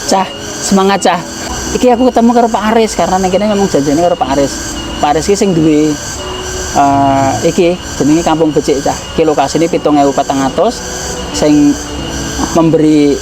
Cah, semangat cah. Iki aku ketemu karo Pak Aris karena nek kene memang janjane karo Pak Aris. Pak Aris ki sing duwe iki jenenge Kampung Becik cah. Ki lokasine 7.400 sing memberi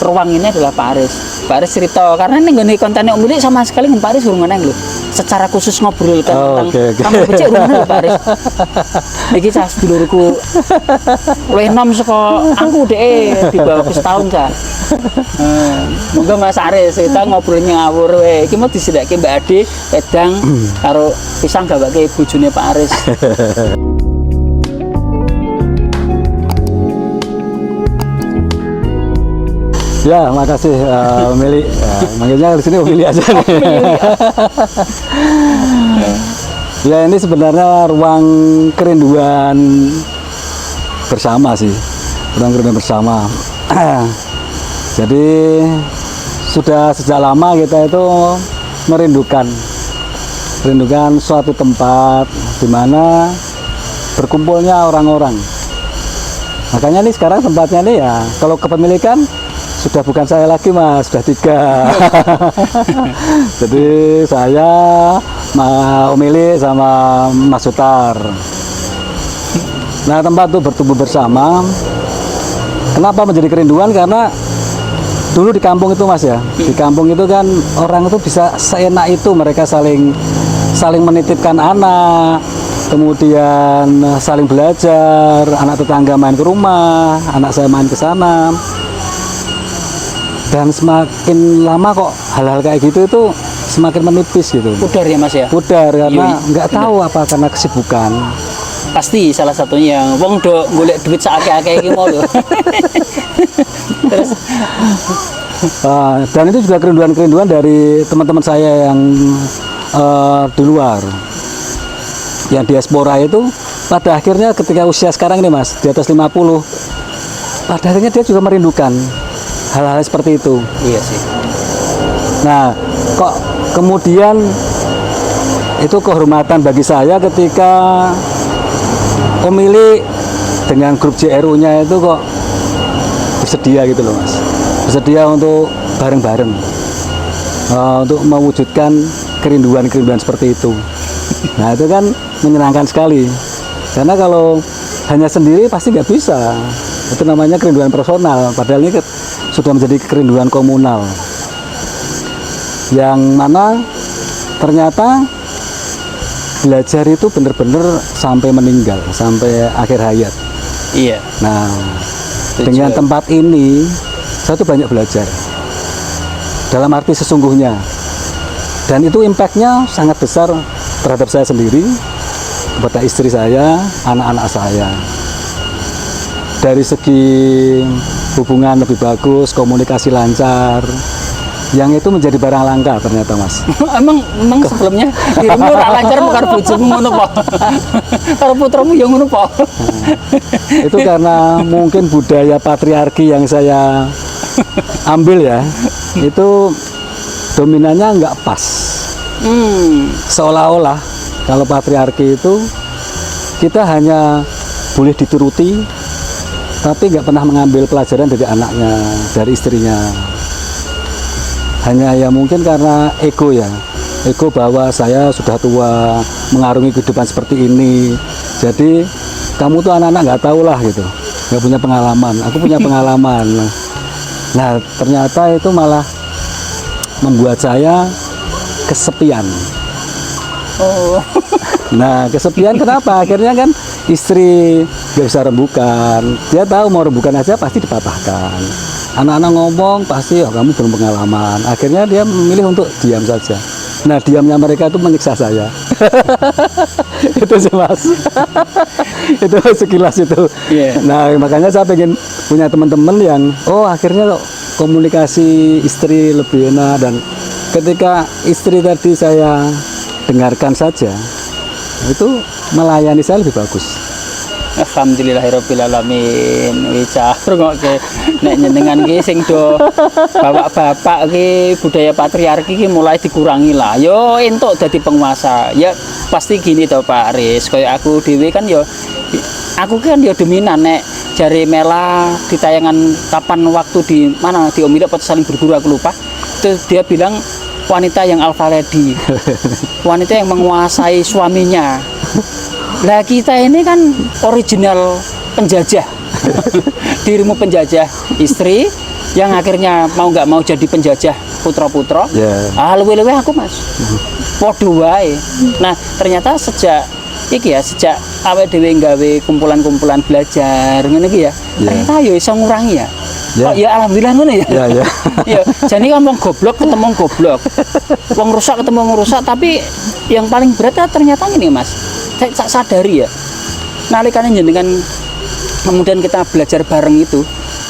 ruang ini adalah Pak Aris. Pak Aris cerita karena ning nggone kontene Om Milik sama sekali Pak Aris urung neng lho. Secara khusus ngobrol tentang Kampung Becik urung lho Pak Aris. Iki cah sedulurku luwih enom saka aku dhek di bawah setahun cah. Monggo Mas Aris kita ngobrol ngawur we. Iki mau disidake Mbak Ade wedang karo pisang gawake bojone Pak Aris. Ya, makasih Meli. Manggilnya di sini Meli aja nih. Ya, ini sebenarnya ruang kerinduan bersama sih. Ruang kerinduan bersama. Jadi sudah sejak lama kita itu merindukan suatu tempat di mana berkumpulnya orang-orang. Makanya nih sekarang tempatnya nih ya, kalau kepemilikan sudah bukan saya lagi Mas, sudah 3. Jadi saya, Om Ili sama Mas Sutar. Nah tempat itu bertumbuh bersama. Kenapa menjadi kerinduan? Karena dulu di kampung itu Mas ya, di kampung itu kan orang itu bisa seenak itu mereka saling menitipkan anak, kemudian saling belajar, anak tetangga main ke rumah, anak saya main ke sana. Dan semakin lama kok hal-hal kayak gitu itu semakin menipis gitu. Pudar ya Mas ya? Pudar karena nggak tahu apa karena kesibukan. Pasti salah satunya yang wong do golek duit sakake-akeh iki mau lho. Terus dan itu juga kerinduan-kerinduan dari teman-teman saya yang di luar. Yang diaspora itu pada akhirnya ketika usia sekarang ini Mas, di atas 50, pada akhirnya dia juga merindukan hal-hal seperti itu. Iya sih. Nah, kok kemudian itu kehormatan bagi saya ketika pemilih dengan grup JRU-nya itu kok bersedia gitu loh Mas. Bersedia untuk bareng-bareng untuk mewujudkan kerinduan-kerinduan seperti itu. Nah, itu kan menyenangkan sekali. Karena kalau hanya sendiri pasti nggak bisa. Itu namanya kerinduan personal. Padahal ini sudah menjadi kerinduan komunal yang mana ternyata belajar itu benar-benar sampai meninggal, sampai akhir hayat. Iya. Nah, dengan tempat ini saya tuh banyak belajar dalam arti sesungguhnya, dan itu impactnya sangat besar terhadap saya sendiri, kepada istri saya, anak-anak saya. Dari segi hubungan lebih bagus, komunikasi lancar, yang itu menjadi barang langka ternyata Mas. emang sebelumnya dirimu ora lancar karo bojomu ngono po. Karo putramu ya ngono po. Itu karena mungkin budaya patriarki yang saya ambil ya, itu dominannya nggak pas. Seolah-olah kalau patriarki itu kita hanya boleh dituruti, tapi nggak pernah mengambil pelajaran dari anaknya, dari istrinya. Hanya ya mungkin karena ego ya, ego bahwa saya sudah tua, mengarungi kehidupan seperti ini. Jadi kamu tuh anak-anak nggak tahu lah gitu, nggak punya pengalaman. Aku punya pengalaman. Nah ternyata itu malah membuat saya kesepian. Oh. Nah kesepian kenapa? Akhirnya kan istri nggak bisa rembukan. Dia tahu mau rembukan aja pasti dipatahkan. Anak-anak ngomong pasti oh, kamu belum pengalaman. Akhirnya dia memilih untuk diam saja. Nah diamnya mereka itu menyiksa saya. Itu sih Mas. Itu sekilas itu. Yeah. Nah makanya saya pengen punya teman-teman yang akhirnya kok komunikasi istri lebih enak, dan ketika istri tadi saya dengarkan saja, itu melayani saya lebih bagus. Alhamdulillahirabbil alamin. Wicah rungokke nek nyenengan ki sing do bapak-bapak ki budaya patriarki ki mulai dikurangi lah. Yo entuk dadi penguasa. Ya pasti gini to Pak Aris, kaya aku dhewe kan yo aku kan yo dominan nek jari Mela di tayangan kapan waktu di mana di Omida atau saling berguru aku lupa. Itu dia bilang wanita yang alpha lady, wanita yang menguasai suaminya. Lah kita ini kan original penjajah, dirimu penjajah istri yang akhirnya mau nggak mau jadi penjajah putra-putra. Luwe-luwe aku mas, podo wae. Nah ternyata sejak awake dhewe gawe kumpulan-kumpulan belajar ngene iki ya, ternyata yo iso ngurangi ya. Oh ya alhamdulillah ngono ya. Ya, jadi kan wong goblok ketemu goblok. Wong rusak ketemu wong rusak, tapi yang paling berat kan ternyata ini Mas. Saya sadari ya. Nalikane jenengan kemudian kita belajar bareng itu,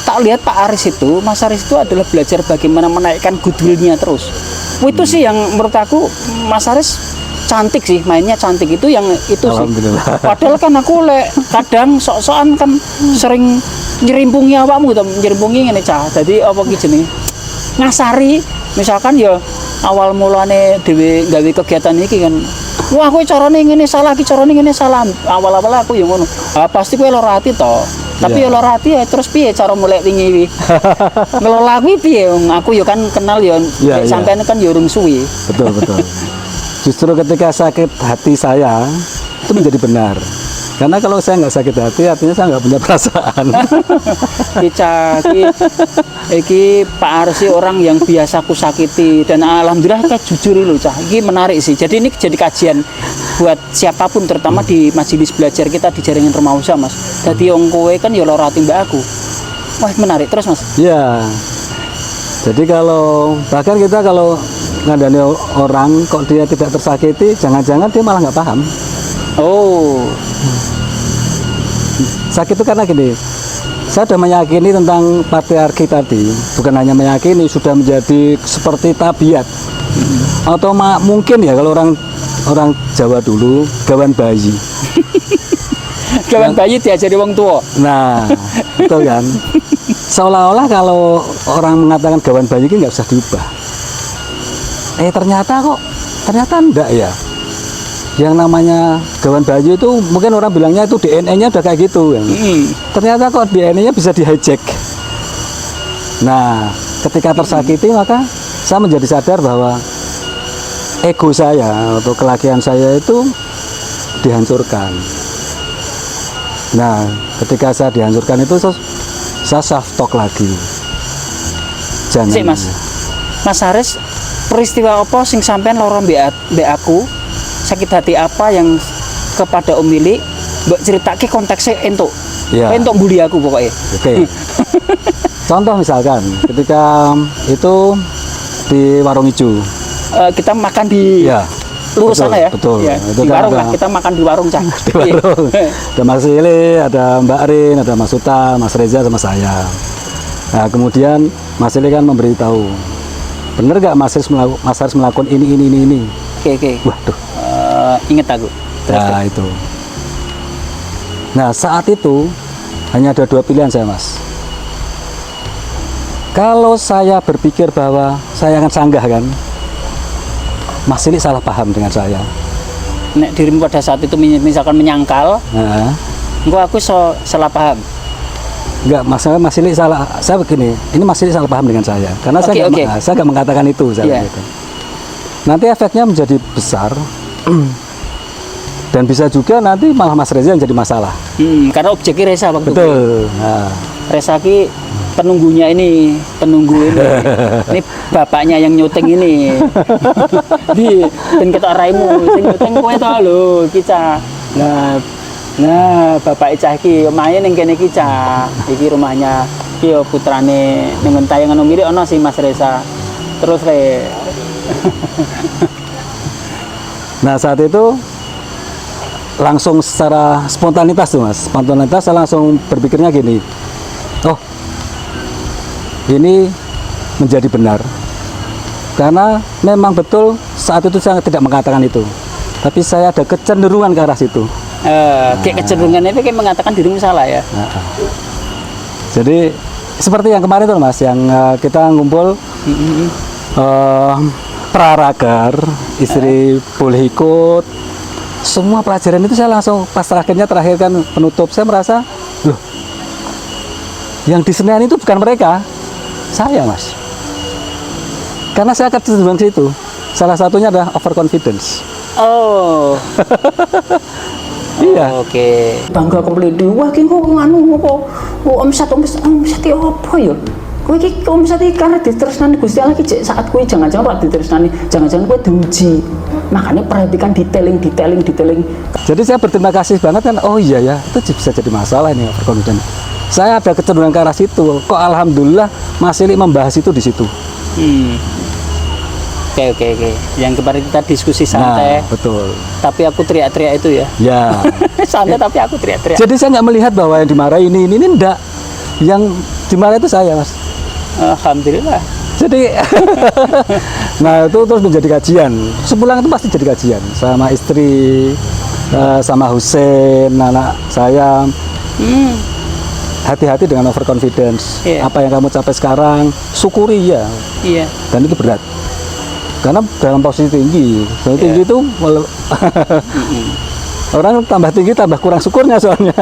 tak lihat Pak Aris itu, Mas Aris itu adalah belajar bagaimana menaikkan goodwill-nya terus. Itu sih yang menurut aku Mas Aris cantik sih, mainnya cantik itu yang itu sih. Padahal kan aku kadang sok-sokan kan sering nyerimpungi awakmu to, nyerimpungi ngene cah. Jadi apa ki jenenge? Ngasari, misalkan ya awal mulane dhewe gawe kegiatan iki kan. Wah, kowe carane ngene salah, ki carane ngene salah. Awal-awal aku ya ngono. Pasti kowe lara ati to. Tapi ya lara ati ya terus piye cara mulai wingi wi? Ngelola kuwi piye? Aku ya kan kenal ya, sampean kan ya urung suwi. Betul. Justru ketika sakit hati saya itu menjadi benar. Karena kalau saya nggak sakit hati, artinya saya nggak punya perasaan. Iki Pak Arsi orang yang biasa aku sakiti dan alhamdulillah kayak jujur loh cah. Ini menarik sih. Jadi ini jadi kajian buat siapapun, terutama di majelis belajar kita di jaringan Remausa mas. Jadi wong kowe kan ya lara ati mbak aku. Wah menarik terus mas. Iya. Jadi bahkan kita kalau ngandani orang kok dia tidak tersakiti, jangan-jangan dia malah nggak paham. Oh, sakit itu karena gini, saya sudah meyakini tentang patriarki tadi, bukan hanya meyakini, sudah menjadi seperti tabiat. Atau mungkin ya kalau orang Jawa dulu gawan bayi. Gawan bayi diajari wong tua. Nah, betul kan? Seolah-olah kalau orang mengatakan gawan bayi ini nggak usah diubah. Ternyata enggak ya. Yang namanya gawan bayi itu mungkin orang bilangnya itu DNA-nya udah kayak gitu ya. Ternyata kok DNA-nya bisa di-hijack. Nah, ketika tersakiti maka saya menjadi sadar bahwa ego saya atau kelakian saya itu dihancurkan. Nah, ketika saya dihancurkan itu saya self talk lagi. Jangan. Sik, Mas Haris, peristiwa apa sing sampean lara mbek aku? Sakit hati apa yang kepada Om Willy mbok critake konteksnya entuk. Ya. Entuk bully aku pokoknya. Oke. Contoh misalkan ketika itu di warung hijau. Kita makan di lurus sana ya. Betul. Ya, itu di kan warung lah, kita makan di warung cah. Di warung. Ada Mas Ili, ada Mbak Rin, ada Mas Suta, Mas Reza sama saya. Nah, kemudian Mas Ili kan memberitahu, bener gak Mas Haris melakukan ini. Oke. Waduh. Ingat aku. Nah itu. Nah saat itu hanya ada dua pilihan saya mas. Kalau saya berpikir bahwa saya akan sanggah kan, Mas Ili salah paham dengan saya. Nek dirimu pada saat itu misalkan menyangkal, aku salah paham. Enggak, masalah Mas Ili salah. Saya begini, ini Mas Ili salah paham dengan saya, karena saya nggak mengatakan itu. Gitu. Nanti efeknya menjadi besar. Dan bisa juga nanti malah Mas Reza yang jadi masalah. Karena objeknya Reza waktu itu. Betul. Nah. Reza ki penunggu ini. Ini bapaknya yang nyuting ini. Dan kita raimu, sing nyuting kowe to lho, ki Cah. Nah, bapak Cah iki main ning kene ki Cah. Iki rumahnya ki putrane ning tayangan Om Willy ana si Mas Reza. Terus Nah saat itu langsung secara spontanitas tuh mas, saya langsung berpikirnya gini, oh ini menjadi benar, karena memang betul saat itu saya tidak mengatakan itu, tapi saya ada kecenderungan ke arah situ. Kayak kecenderungan itu kayak mengatakan dirimu salah ya. Jadi seperti yang kemarin tuh mas, yang kita ngumpul praragar, istri boleh ikut, semua pelajaran itu saya langsung pas terakhir kan penutup, saya merasa loh Yang di Senayan itu bukan mereka, saya Mas. Karena saya kecenderungan ke situ. Salah satunya adalah overconfidence. Oh. Iya. Oke. Bangga kompleti. Wah, ki kok nganu kok omset apa ya? Kowe iki omset iki karena ditresnani Gusti Allah iki saat kowe jangan-jangan ora ditresnani, jangan-jangan kowe diuji. Makanya perhatikan detailing. Jadi saya berterima kasih banget kan. Oh iya ya, itu bisa jadi masalah ini overconfidence. Saya ada kecenderungan ke arah situ. Kok alhamdulillah Mas Ili membahas itu di situ. Oke. Yang kemarin kita diskusi santai. Nah, betul. Tapi aku teriak-teriak itu ya. Ya. Santai tapi aku teriak-teriak. Jadi saya nggak melihat bahwa yang dimarahi ini enggak. Yang dimarahi itu saya, Mas. Alhamdulillah. Jadi, nah itu terus menjadi kajian. Sepulang itu pasti jadi kajian sama istri, sama Husein, anak saya. Hati-hati dengan overconfidence. Iya. Apa yang kamu capai sekarang, syukuri ya. Iya. Dan itu berat. Karena dalam posisi tinggi, tinggi itu orang tambah tinggi tambah kurang syukurnya soalnya.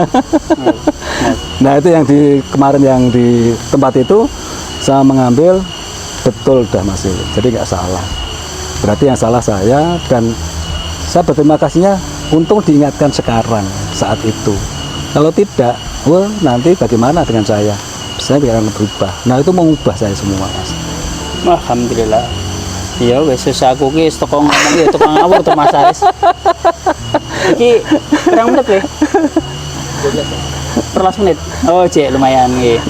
Nah itu yang di kemarin yang di tempat itu saya mengambil betul dah Mas Ili. Jadi nggak salah. Berarti yang salah saya dan saya berterima kasihnya untung diingatkan sekarang saat itu. Kalau tidak, wah nanti bagaimana dengan saya? Saya akan berubah. Nah itu mengubah saya semua Mas. Alhamdulillah. Iya wes susah aku ki toko ngomong ya tukang ngawur tuh Mas Aris. Iki berapa menit weh? 12 menit. Oh cek lumayan nggih.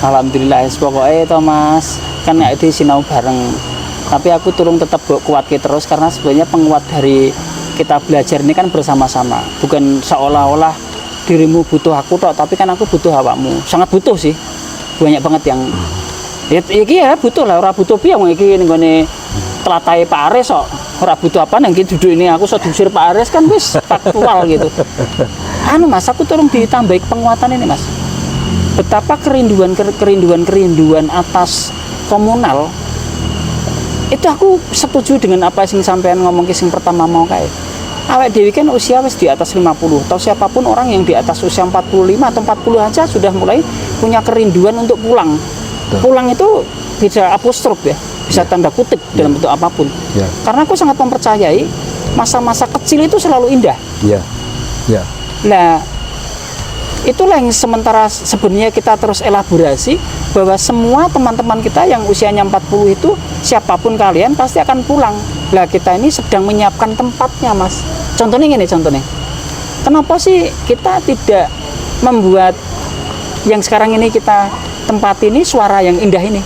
Alhamdulillah pokoknya itu Mas kan nggak di sinau bareng. Tapi aku turun tetap kuat terus karena sebenarnya penguat dari kita belajar ini kan bersama-sama. Bukan seolah-olah dirimu butuh aku tok, tapi kan aku butuh awakmu. Sangat butuh sih. Banyak banget yang iki ya butuh lah, ora butuh piye wong iki nggone telatahe Pak Aris kok. Ora butuh apa nang iki duduk ini aku iso diusir Pak Aris kan wis faktual gitu. Anu Mas, aku tolong ditambahi penguatan ini Mas. Betapa kerinduan atas komunal. Itu aku setuju dengan apa sing sampean ngomong sing pertama mau kae. Awak dewi kan usia wis di atas 50 atau siapapun orang yang di atas usia 45 atau 40 aja sudah mulai punya kerinduan untuk pulang. Pulang itu bisa apostrof ya, bisa tanda kutip dalam bentuk apapun. Ya. Karena aku sangat mempercayai masa-masa kecil itu selalu indah. Ya. Nah, itulah yang sementara sebenarnya kita terus elaborasi bahwa semua teman-teman kita yang usianya 40 itu siapapun kalian pasti akan pulang. Lah kita ini sedang menyiapkan tempatnya Mas. Contohnya gini contohnya. Kenapa sih kita tidak membuat yang sekarang ini kita tempat ini suara yang indah ini.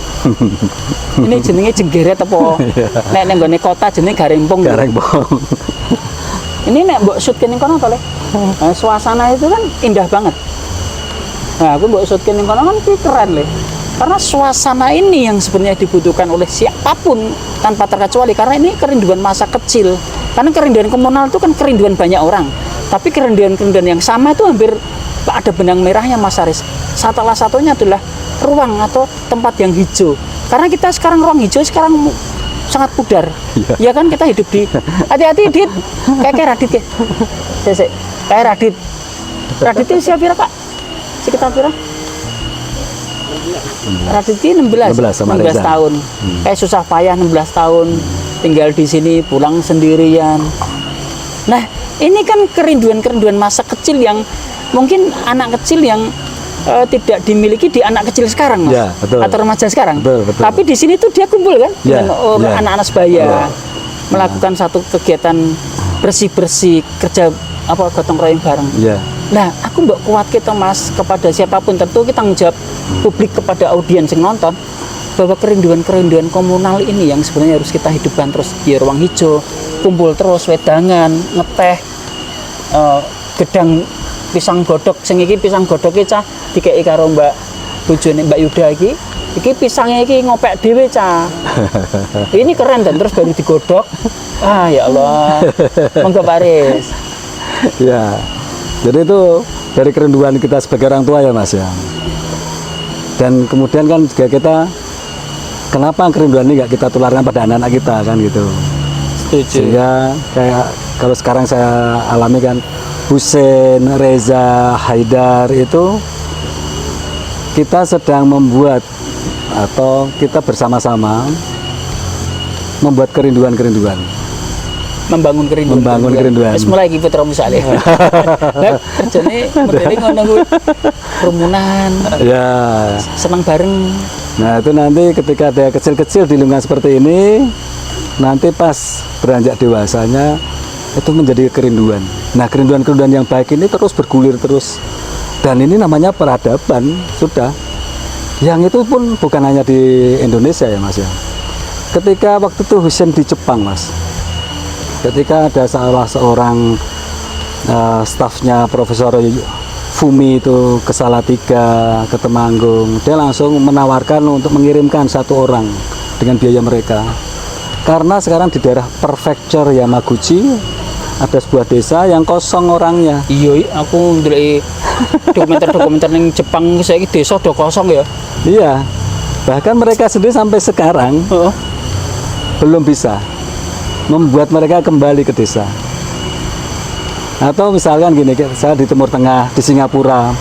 Ini jenenge jenggeret apa? Nek nang nggone kota jenenge garempong. Ini nek mbok shoot kene kono to, Le. Suasana itu kan indah banget. Nah, aku mbok shoot kene kono kan keren, Le. Karena suasana ini yang sebenarnya dibutuhkan oleh siapapun tanpa terkecuali karena ini kerinduan masa kecil. Karena kerinduan komunal itu kan kerinduan banyak orang. Tapi kerinduan yang sama itu hampir ada benang merahnya Mas Aris. Salah satunya adalah ruang atau tempat yang hijau. Karena kita sekarang ruang hijau sekarang sangat pudar. Ya kan kita hidup di hati-hati Dit. Kayak Radit ke. Kayak Radit. Radit itu siapa Pak? Sekitar pira? Radit ini 16 tahun. Kayak susah payah 16 tahun tinggal di sini pulang sendirian. Nah, ini kan kerinduan masa kecil yang mungkin anak kecil yang tidak dimiliki di anak kecil sekarang Mas. Ya, betul. Atau remaja sekarang. Betul. Tapi di sini tuh dia kumpul kan Ya, dengan ya. anak-anak sebaya melakukan satu kegiatan bersih-bersih, kerja apa gotong royong bareng. Ya. Nah, aku mbak kuat kita Mas kepada siapapun, tentu kita tanggung jawab publik kepada audiens yang nonton bahwa kerinduan komunal ini yang sebenarnya harus kita hidupkan terus di ruang hijau, kumpul terus wedangan, ngeteh, gedang pisang godok, sing iki pisang godok cah dikei karo Mbak bojone Mbak Yuda iki pisangnya iki ngopek dhewe cah. Ini keren dan terus baru digodok. Ah ya Allah. Monggo Pak Aris. Ya. Jadi itu dari kerinduan kita sebagai orang tua ya Mas ya. Dan kemudian kan juga kita kenapa kerinduan ini nggak kita tularkan pada anak-anak kita kan gitu. Setuju. Sehingga kayak kalau sekarang saya alami kan Husein, Reza, Haidar itu kita sedang membuat atau kita bersama-sama membuat kerinduan-kerinduan. Membangun kerinduan. Membangun kerinduan. Wis mulai iki putra misalnya. Lah kerjane modele ngono kuwi. Kerumunan, Ya. senang bareng. Nah itu nanti ketika dia kecil-kecil di lingkungan seperti ini, nanti pas beranjak dewasanya itu menjadi kerinduan. Nah kerinduan-kerinduan yang baik ini terus bergulir terus. Dan ini namanya peradaban sudah. Yang itu pun bukan hanya di Indonesia ya Mas ya. Ketika waktu itu Husein di Jepang Mas, ketika ada salah seorang stafnya Profesor Fumi itu ke Salatiga, ke Temanggung, dia langsung menawarkan untuk mengirimkan 1 orang dengan biaya mereka. Karena sekarang di daerah Prefecture Yamaguchi ada sebuah desa yang kosong orangnya. Iya, aku ndelok dokumenter-dokumenter ning Jepang saiki desa do kosong ya. Iya, bahkan mereka sendiri sampai sekarang Heeh. belum bisa membuat mereka kembali ke desa. Atau misalkan gini, saya di Timur Tengah, di Singapura.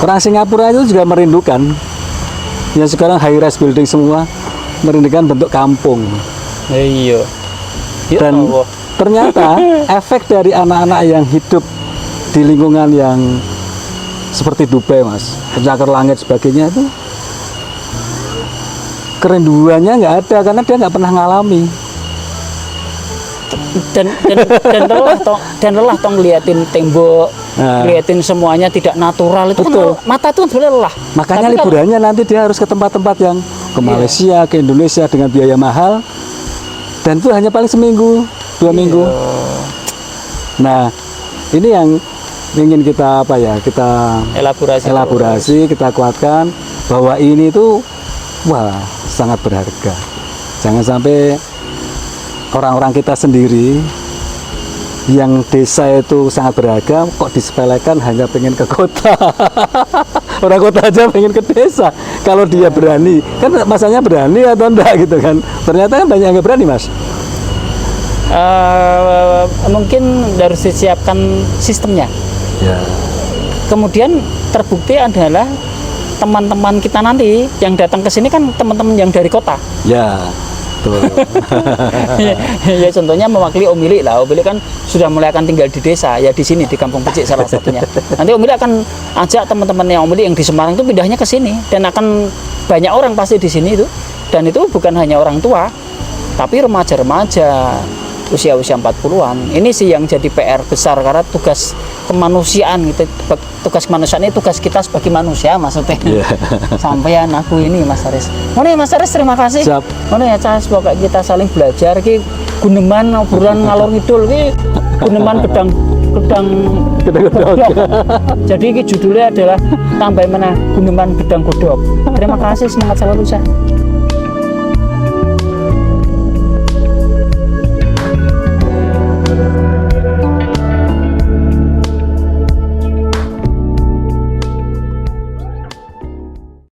Orang Singapura itu juga merindukan, yang sekarang high rise building semua, merindukan bentuk kampung. Iya. Ya Dan Allah. ternyata efek dari anak-anak yang hidup di lingkungan yang seperti Dubai Mas, pencakar langit sebagainya itu, kerinduannya nggak ada karena dia nggak pernah ngalami. Dan lelah toh ngeliatin tembok, Nah. ngeliatin semuanya tidak natural itu Betul. kan mata itu sebenarnya lelah. Makanya Tapi kan- liburannya nanti dia harus ke tempat-tempat yang ke Malaysia, ke Indonesia dengan biaya mahal, dan itu hanya paling seminggu, 2 minggu. Nah, ini yang ingin kita kita elaborasi, kita kuatkan bahwa ini tuh wah sangat berharga. Jangan sampai orang-orang kita sendiri yang desa itu sangat beragam kok disepelekan hanya pengen ke kota. Orang kota aja pengen ke desa. Kalau dia berani, kan masanya berani atau enggak gitu kan. Ternyata kan banyak yang nggak berani Mas. Mungkin harus disiapkan sistemnya. Ya. Kemudian terbukti adalah teman-teman kita nanti yang datang ke sini kan teman-teman yang dari kota. Ya. Betul. Ya contohnya mewakili Om Ili lah. Om Ili kan sudah mulai akan tinggal di desa, ya di sini di Kampung Becik salah satunya. Nanti Om Ili akan ajak teman-temannya Om Ili yang di Semarang itu pindahnya ke sini dan akan banyak orang pasti di sini itu. Dan itu bukan hanya orang tua, tapi remaja-remaja usia-usia 40-an. Ini sih yang jadi PR besar karena tugas kemanusiaan gitu. Tugas kemanusiaan ini tugas kita sebagai manusia maksudnya. Yeah. Sampean aku ini Mas Aris. Mana Mas Aris terima kasih. Siap. Mana ya Cas pokoknya kita saling belajar ki guneman obrolan ngalor ngidul ki guneman gedang Gedang-gedang. Jadi ki judulnya adalah tambah mana guneman gedang godok. Terima kasih semangat selalu Cah.